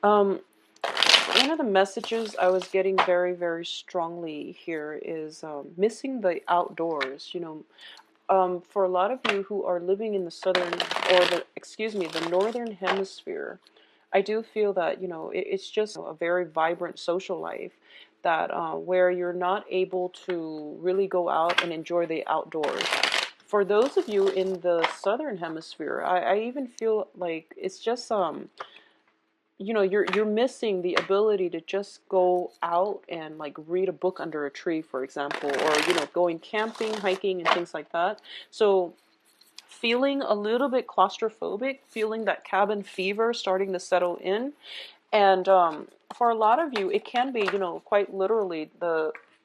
Um, One of the messages I was getting very, very strongly here is missing the outdoors. For a lot of you who are living in the southern, or the northern hemisphere, I do feel that, it's just a very vibrant social life that where you're not able to really go out and enjoy the outdoors. For those of you in the southern hemisphere, I even feel like it's just you're missing the ability to just go out and like read a book under a tree, for example, or going camping, hiking, and things like that. So feeling a little bit claustrophobic, feeling that cabin fever starting to settle in. And for a lot of you, it can be, quite literally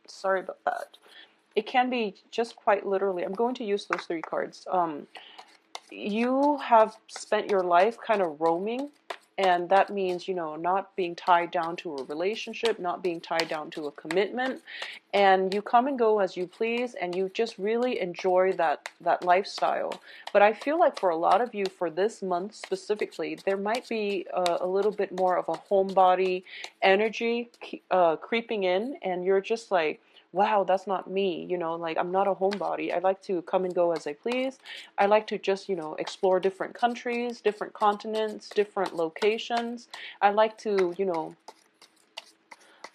sorry about that. It can be just quite literally, I'm going to use those three cards. You have spent your life kind of roaming, and that means, not being tied down to a relationship, not being tied down to a commitment, and you come and go as you please, and you just really enjoy that lifestyle. But I feel like for a lot of you, for this month specifically, there might be a little bit more of a homebody energy creeping in, and you're just like, wow, that's not me, like I'm not a homebody. I like to come and go as I please. I like to just, explore different countries, different continents, different locations. I like to,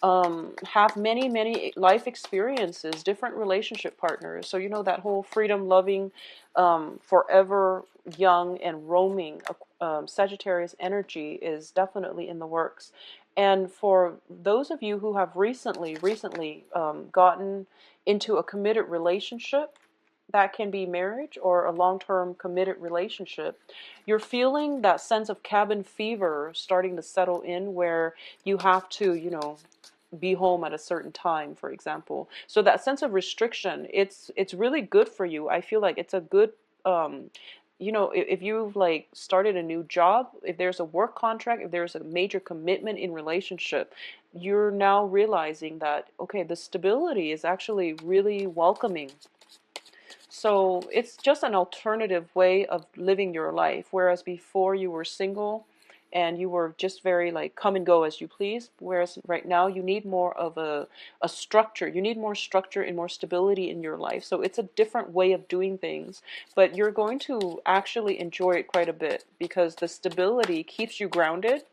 have many, many life experiences, different relationship partners. So, that whole freedom loving, forever young and roaming Sagittarius energy is definitely in the works. And for those of you who have recently gotten into a committed relationship, that can be marriage or a long-term committed relationship, you're feeling that sense of cabin fever starting to settle in, where you have to, be home at a certain time, for example. So that sense of restriction, it's really good for you. I feel like it's a good if you've like started a new job, if there's a work contract, if there's a major commitment in relationship, you're now realizing that, okay, the stability is actually really welcoming. So it's just an alternative way of living your life. Whereas before you were single and you were just very like come and go as you please. Whereas right now you need more of a structure. You need more structure and more stability in your life. So it's a different way of doing things. But you're going to actually enjoy it quite a bit because the stability keeps you grounded.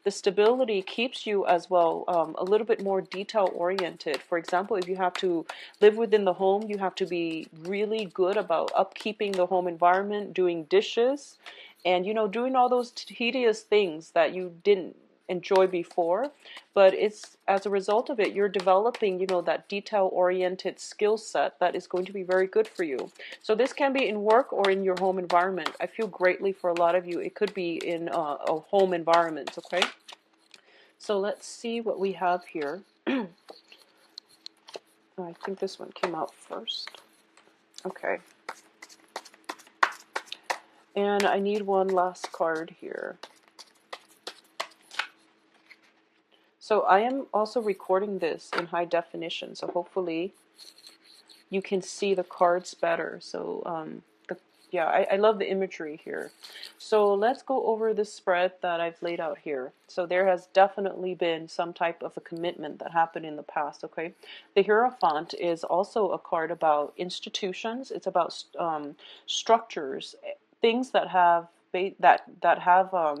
The stability keeps you as well a little bit more detail oriented. For example, if you have to live within the home, you have to be really good about upkeeping the home environment, doing dishes, and doing all those tedious things that you didn't enjoy before. But it's as a result of it, you're developing that detail oriented skill set that is going to be very good for you. So this can be in work or in your home environment. I feel greatly for a lot of you it could be in a home environment. Okay, so let's see what we have here. I think this one came out first. Okay, and I need one last card here. So I am also recording this in high definition, so hopefully you can see the cards better. So yeah, I love the imagery here. So let's go over the spread that I've laid out here. So there has definitely been some type of a commitment that happened in the past, okay? The Hierophant is also a card about institutions. It's about structures, things that have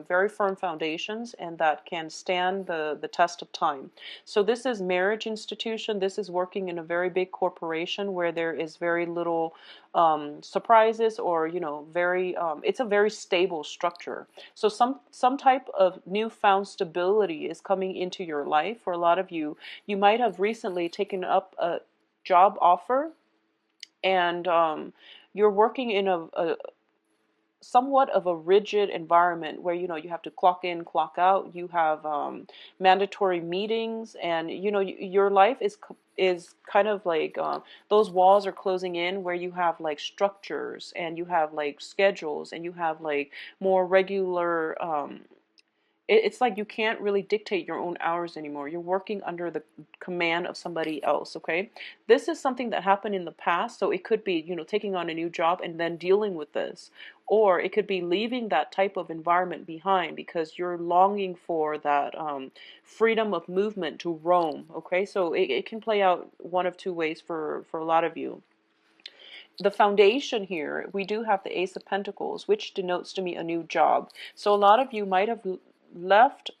very firm foundations and that can stand the test of time. So this is marriage institution. This is working in a very big corporation where there is very little surprises, or very it's a very stable structure. So some type of newfound stability is coming into your life. For a lot of you, you might have recently taken up a job offer, and you're working in a somewhat of a rigid environment where you have to clock in, clock out. You have mandatory meetings, and your life is kind of like those walls are closing in, where you have like structures and you have like schedules and you have like more regular it's like you can't really dictate your own hours anymore. You're working under the command of somebody else, okay? This is something that happened in the past, so it could be, taking on a new job and then dealing with this. Or it could be leaving that type of environment behind because you're longing for that freedom of movement to roam, okay? So it can play out one of two ways for a lot of you. The foundation here, we do have the Ace of Pentacles, which denotes to me a new job. So a lot of you might have left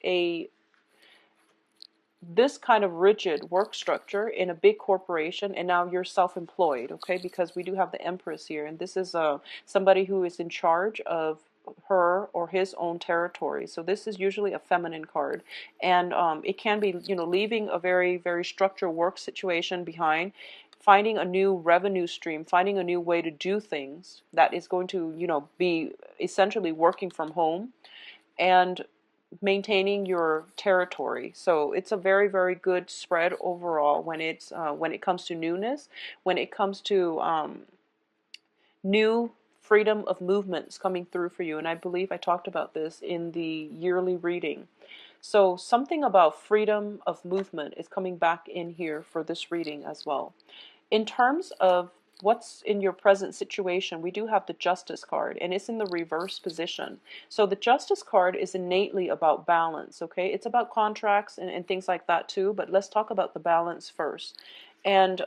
this kind of rigid work structure in a big corporation, and now you're self-employed, okay? Because we do have the Empress here, and this is somebody who is in charge of her or his own territory. So this is usually a feminine card, and it can be, leaving a very, very structured work situation behind, finding a new revenue stream, finding a new way to do things that is going to, be essentially working from home and maintaining your territory. So it's a very, very good spread overall when it comes to newness, when it comes to new freedom of movements coming through for you. And I believe I talked about this in the yearly reading. So something about freedom of movement is coming back in here for this reading as well. In terms of what's in your present situation, we do have the Justice card, and it's in the reverse position. So the Justice card is innately about balance, okay? It's about contracts and things like that too, but let's talk about the balance first. And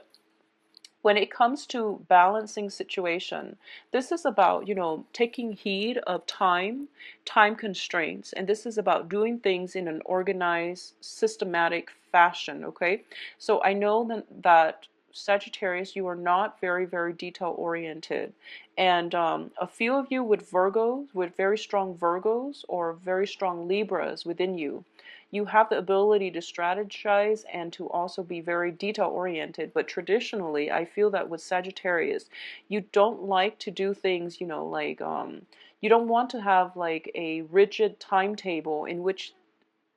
when it comes to balancing situation, this is about, taking heed of time constraints, and this is about doing things in an organized, systematic fashion, okay? So I know that Sagittarius, you are not very, very detail oriented, and a few of you with Virgos, with very strong Virgos or very strong Libras within you, you have the ability to strategize and to also be very detail oriented. But traditionally, I feel that with Sagittarius, you don't like to do things, like you don't want to have like a rigid timetable in which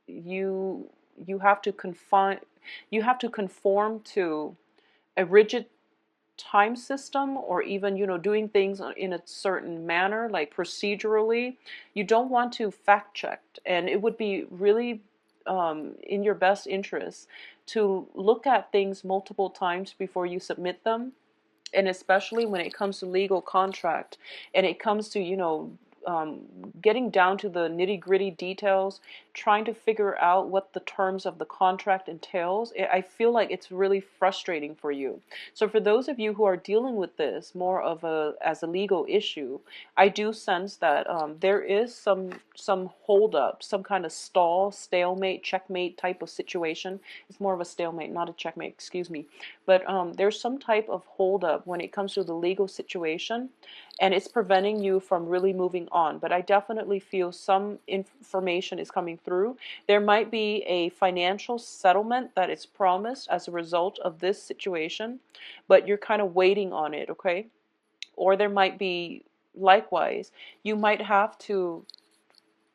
you have to conform to a rigid time system, or even, doing things in a certain manner, like procedurally. You don't want to fact check, and it would be really in your best interest to look at things multiple times before you submit them. And especially when it comes to legal contract, and it comes to, getting down to the nitty-gritty details, trying to figure out what the terms of the contract entails, I feel like it's really frustrating for you. So for those of you who are dealing with this more of as a legal issue, I do sense that there is some hold up, some kind of stall, stalemate, checkmate type of situation. It's more of a stalemate, not a checkmate, excuse me. But there's some type of hold up when it comes to the legal situation, and it's preventing you from really moving on. But I definitely feel some information is coming through. There might be a financial settlement that is promised as a result of this situation, but you're kind of waiting on it, okay? Or there might be, likewise, you might have to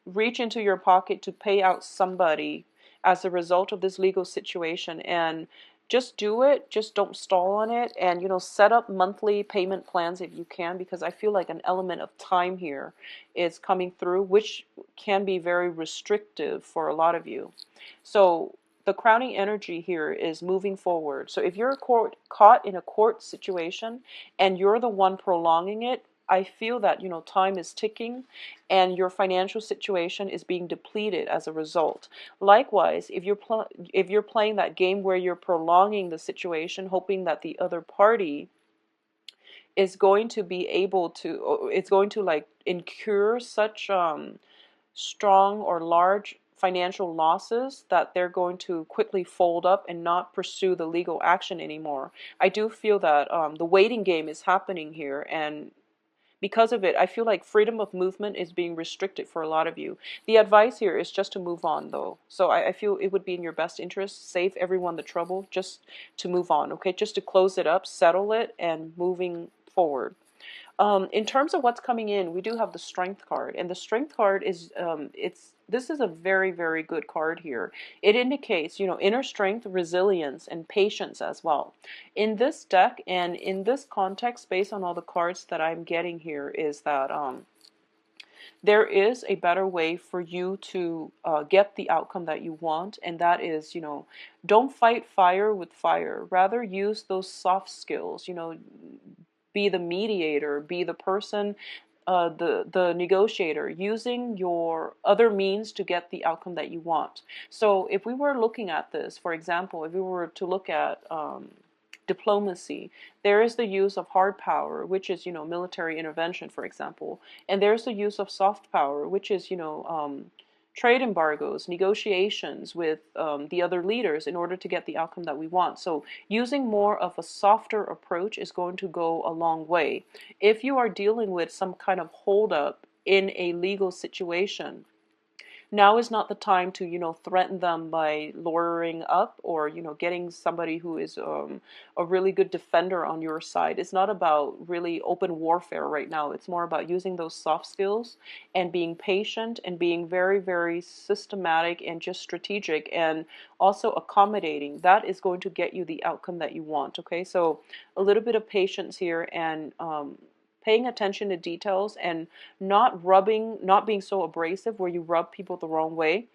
reach into your pocket to pay out somebody as a result of this legal situation, and just do it. Just don't stall on it, and set up monthly payment plans if you can, because I feel like an element of time here is coming through, which can be very restrictive for a lot of you. So the crowning energy here is moving forward. So if you're caught in a court situation and you're the one prolonging it, I feel that time is ticking and your financial situation is being depleted as a result. Likewise, if you're playing that game where you're prolonging the situation, hoping that the other party is going to be able to, or it's going to like incur such strong or large financial losses that they're going to quickly fold up and not pursue the legal action anymore. I do feel that the waiting game is happening here, and because of it, I feel like freedom of movement is being restricted for a lot of you. The advice here is just to move on, though. So I feel it would be in your best interest, save everyone the trouble, just to move on, okay? Just to close it up, settle it, and moving forward. In terms of what's coming in, we do have the Strength card, and the Strength card is this is a very, very good card here. It indicates, inner strength, resilience, and patience as well. In this deck and in this context, based on all the cards that I'm getting here, is that there is a better way for you to get the outcome that you want, and that is, don't fight fire with fire. Rather, use those soft skills, be the mediator, be the person, the negotiator, using your other means to get the outcome that you want. So if we were looking at this, for example, if we were to look at diplomacy, there is the use of hard power, which is, military intervention, for example, and there's the use of soft power, which is, trade embargoes, negotiations with the other leaders in order to get the outcome that we want. So using more of a softer approach is going to go a long way. If you are dealing with some kind of holdup in a legal situation, now is not the time to, threaten them by lawyering up, or, getting somebody who is a really good defender on your side. It's not about really open warfare right now. It's more about using those soft skills and being patient and being very, very systematic and just strategic and also accommodating. That is going to get you the outcome that you want. Okay, so a little bit of patience here, and paying attention to details, and not being so abrasive where you rub people the wrong way.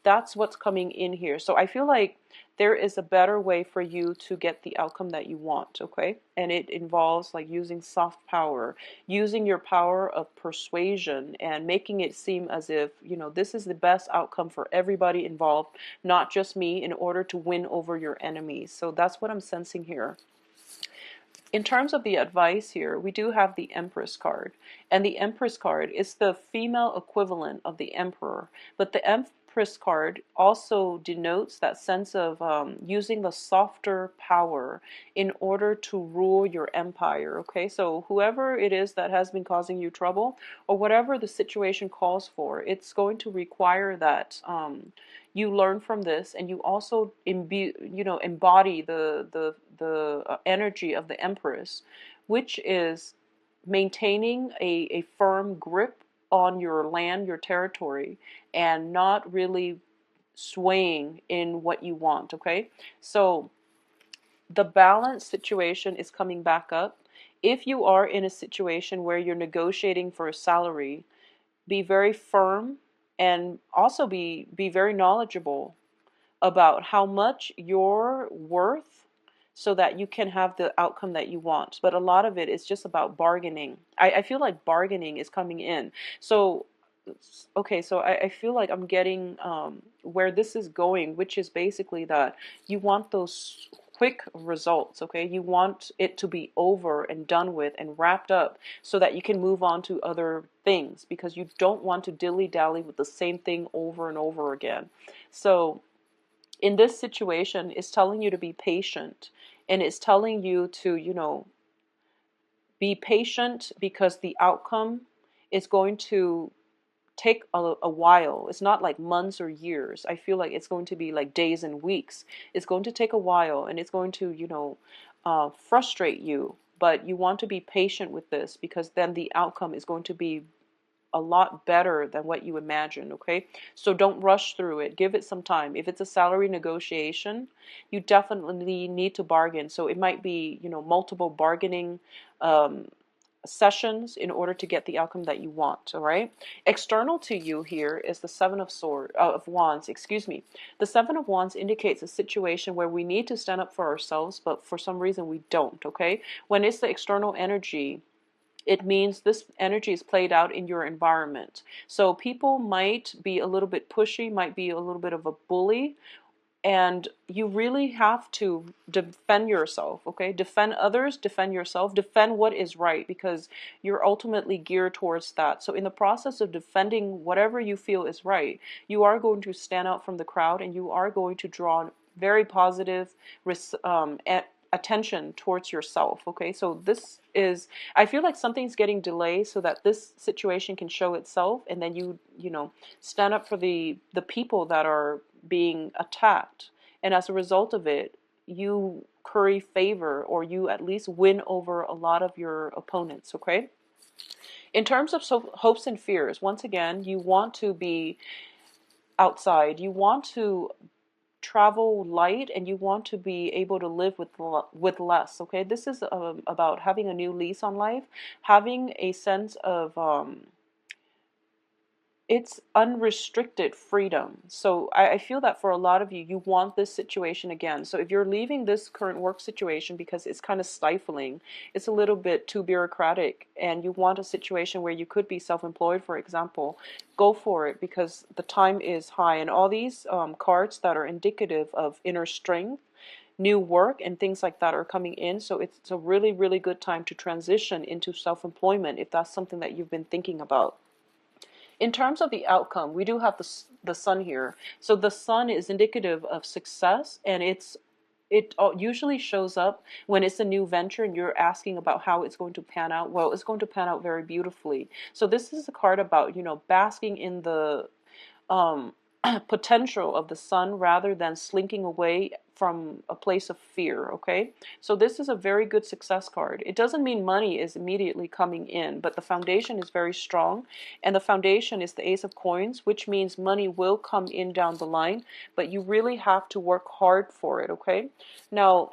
That's what's coming in here. So I feel like there is a better way for you to get the outcome that you want, okay? And it involves like using soft power, using your power of persuasion, and making it seem as if, this is the best outcome for everybody involved, not just me, in order to win over your enemies. So that's what I'm sensing here. In terms of the advice here, we do have the Empress card. And the Empress card is the female equivalent of the Emperor. But the Empress card also denotes that sense of using the softer power in order to rule your empire. Okay, so whoever it is that has been causing you trouble, or whatever the situation calls for, it's going to require that you learn from this, and you also embody the energy of the Empress, which is maintaining a firm grip on your land, your territory, and not really swaying in what you want. Okay, so the balance situation is coming back up. If you are in a situation where you're negotiating for a salary, be very firm, and also be very knowledgeable about how much you're worth, so that you can have the outcome that you want. But a lot of it is just about bargaining. I feel like bargaining is coming in. So okay, so I feel like I'm getting where this is going, which is basically that you want those quick results. Okay, you want it to be over and done with and wrapped up, so that you can move on to other things, because you don't want to dilly-dally with the same thing over and over again. So in this situation, it's telling you to be patient, and it's telling you to, be patient, because the outcome is going to take a while. It's not like months or years. I feel like it's going to be like days and weeks. It's going to take a while, and it's going to, frustrate you. But you want to be patient with this, because then the outcome is going to be a lot better than what you imagined. Okay, so don't rush through it. Give it some time. If it's a salary negotiation, you definitely need to bargain. So it might be, multiple bargaining sessions in order to get the outcome that you want. All right, external to you here is the of wands, excuse me. The Seven of Wands indicates a situation where we need to stand up for ourselves, but for some reason we don't. Okay, when it's the external energy, it means this energy is played out in your environment. So people might be a little bit pushy, might be a little bit of a bully, and you really have to defend yourself. Okay, defend others, defend yourself, defend what is right, because you're ultimately geared towards that. So in the process of defending whatever you feel is right, you are going to stand out from the crowd, and you are going to draw very positive attention towards yourself. Okay, so this is, I feel like something's getting delayed so that this situation can show itself, and then you stand up for the people that are being attacked, and as a result of it, you curry favor, or you at least win over a lot of your opponents. Okay, in terms of hopes and fears, once again, you want to be outside, you want to travel light, and you want to be able to live with less. Okay, this is about having a new lease on life, having a sense of it's unrestricted freedom. So I feel that for a lot of you, you want this situation again. So if you're leaving this current work situation because it's kind of stifling, it's a little bit too bureaucratic, and you want a situation where you could be self-employed, for example, go for it, because the time is high. And all these cards that are indicative of inner strength, new work, and things like that are coming in. So it's a really, really good time to transition into self-employment if that's something that you've been thinking about. In terms of the outcome, we do have the sun here. So the sun is indicative of success, and it usually shows up when it's a new venture and you're asking about how it's going to pan out. Well, it's going to pan out very beautifully. So this is a card about, basking in the um, potential of the sun rather than slinking away from a place of fear, okay? So this is a very good success card. It doesn't mean money is immediately coming in, but the foundation is very strong, and the foundation is the Ace of Coins, which means money will come in down the line, but you really have to work hard for it, okay? Now,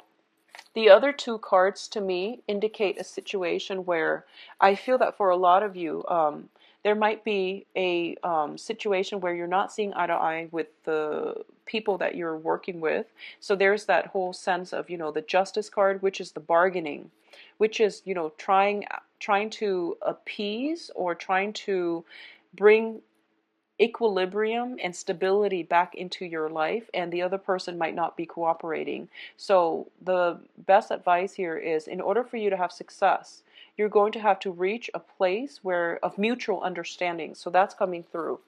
the other two cards to me indicate a situation where I feel that for a lot of you, there might be a situation where you're not seeing eye to eye with the people that you're working with. So there's that whole sense of, the Justice card, which is the bargaining, which is, trying to appease or trying to bring equilibrium and stability back into your life, and the other person might not be cooperating. So the best advice here is, in order for you to have success, you're going to have to reach a place of mutual understanding. So that's coming through.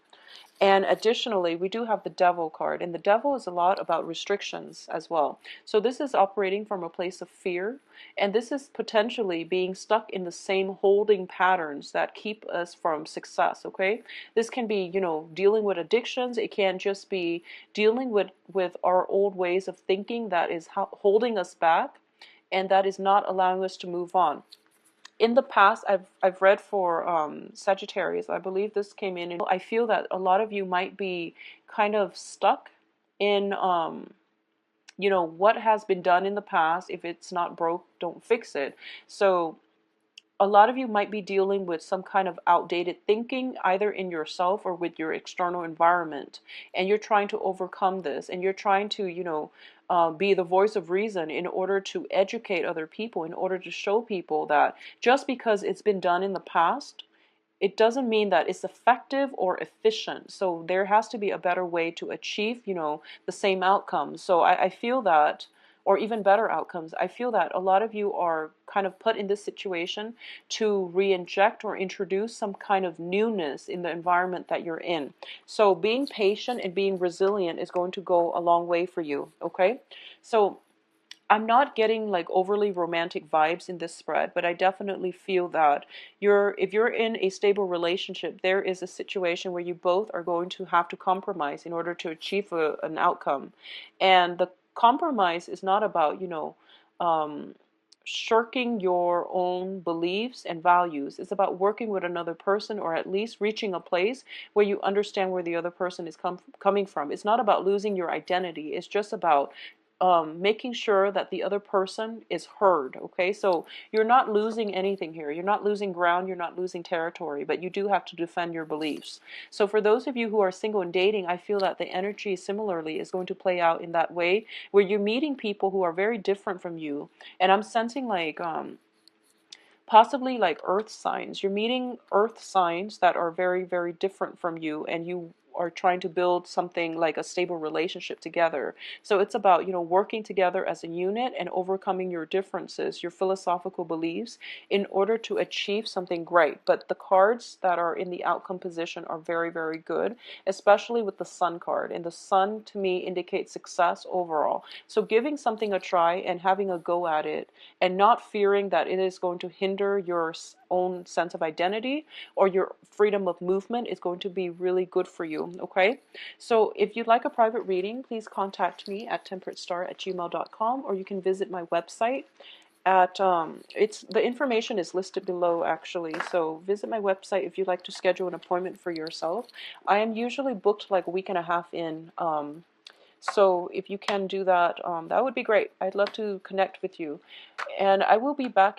And additionally, we do have the Devil card, and the Devil is a lot about restrictions as well. So this is operating from a place of fear, and this is potentially being stuck in the same holding patterns that keep us from success, okay? This can be, dealing with addictions. It can just be dealing with our old ways of thinking that is holding us back, and that is not allowing us to move on. In the past, I've read for Sagittarius. I believe this came in, and I feel that a lot of you might be kind of stuck in, what has been done in the past. If it's not broke, don't fix it. So a lot of you might be dealing with some kind of outdated thinking, either in yourself or with your external environment. And you're trying to overcome this, and you're trying to, be the voice of reason in order to educate other people, in order to show people that just because it's been done in the past, it doesn't mean that it's effective or efficient. So there has to be a better way to achieve, the same outcome. So I feel that, or even better outcomes, I feel that a lot of you are kind of put in this situation to re-inject or introduce some kind of newness in the environment that you're in. So being patient and being resilient is going to go a long way for you, okay? So I'm not getting like overly romantic vibes in this spread, but I definitely feel that if you're in a stable relationship, there is a situation where you both are going to have to compromise in order to achieve an outcome. And the compromise is not about, shirking your own beliefs and values. It's about working with another person, or at least reaching a place where you understand where the other person is coming from. It's not about losing your identity. It's just about making sure that the other person is heard, okay? So you're not losing anything here. You're not losing ground. You're not losing territory, but you do have to defend your beliefs. So for those of you who are single and dating, I feel that the energy similarly is going to play out in that way, where you're meeting people who are very different from you. And I'm sensing like possibly like earth signs. You're meeting earth signs that are very, very different from you, and you are trying to build something like a stable relationship together. So it's about, working together as a unit and overcoming your differences, your philosophical beliefs, in order to achieve something great. But the cards that are in the outcome position are very, very good, especially with the Sun card. And the Sun, to me, indicates success overall. So giving something a try and having a go at it, and not fearing that it is going to hinder your own sense of identity or your freedom of movement, is going to be really good for you, okay? So if you'd like a private reading, please contact me at temperatestar@gmail.com, or you can visit my website at the information is listed below, actually. So visit my website if you'd like to schedule an appointment for yourself. I am usually booked like a week and a half in, so if you can do that, that would be great. I'd love to connect with you, and I will be back